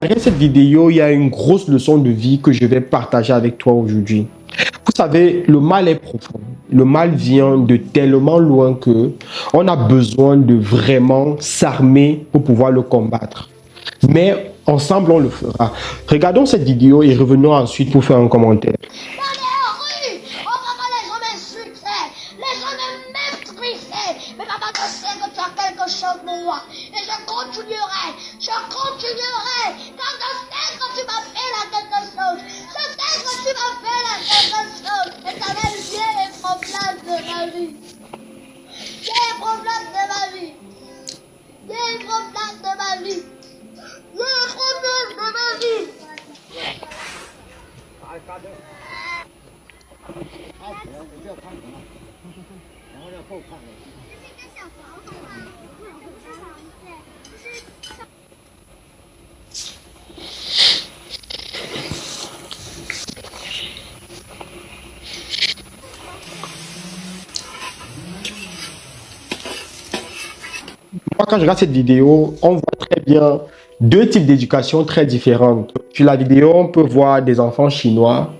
Derrière cette vidéo, il y a une grosse leçon de vie que je vais partager avec toi aujourd'hui. Vous savez, le mal est profond. Le mal vient de tellement loin que on a besoin de vraiment s'armer pour pouvoir le combattre. Mais ensemble, on le fera. Regardons cette vidéo et revenons ensuite pour faire un commentaire. Je continuerai, car je sais que tu m'appelles à quelque chose. Je sais que tu m'appelles à quelque chose. Éternel, j'ai les problèmes de ma vie. J'ai les problèmes de ma vie. J'ai les problèmes de ma vie. J'ai les problèmes de ma vie. Moi, quand je regarde cette vidéo, on voit très bien deux types d'éducation très différentes. Sur la vidéo, on peut voir des enfants chinois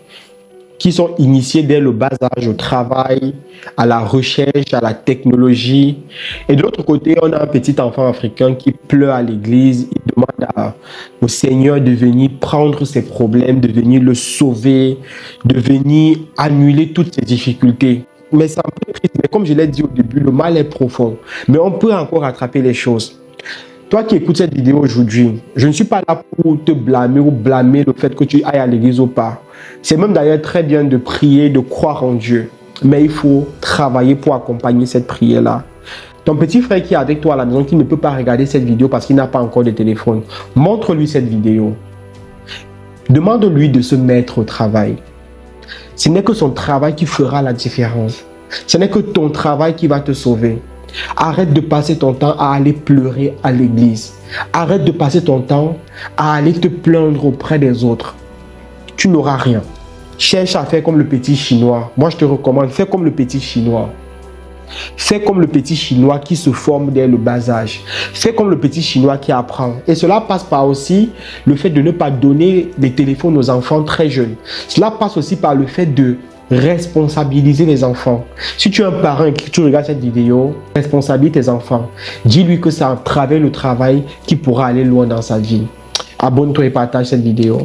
qui sont initiés dès le bas âge au travail, à la recherche, à la technologie. Et de l'autre côté, on a un petit enfant africain qui pleure à l'église. Il demande au Seigneur de venir prendre ses problèmes, de venir le sauver, de venir annuler toutes ses difficultés. Mais c'est un peu triste. Mais comme je l'ai dit au début, le mal est profond. Mais on peut encore rattraper les choses. Toi qui écoutes cette vidéo aujourd'hui, je ne suis pas là pour te blâmer ou blâmer le fait que tu ailles à l'église ou pas. C'est même d'ailleurs très bien de prier, de croire en Dieu. Mais il faut travailler pour accompagner cette prière-là. Ton petit frère qui est avec toi à la maison, qui ne peut pas regarder cette vidéo parce qu'il n'a pas encore de téléphone, montre-lui cette vidéo. Demande-lui de se mettre au travail. Ce n'est que son travail qui fera la différence. Ce n'est que ton travail qui va te sauver. Arrête de passer ton temps à aller pleurer à l'église. Arrête de passer ton temps à aller te plaindre auprès des autres. Tu n'auras rien. Cherche à faire comme le petit chinois. Moi, je te recommande, fais comme le petit chinois. Fais comme le petit chinois qui se forme dès le bas âge. Fais comme le petit chinois qui apprend. Et cela passe par aussi le fait de ne pas donner des téléphones aux enfants très jeunes. Cela passe aussi par le fait de responsabiliser les enfants. Si tu es un parent et que tu regardes cette vidéo, responsabilise tes enfants. Dis-lui que c'est à travers le travail qu'il pourra aller loin dans sa vie. Abonne-toi et partage cette vidéo.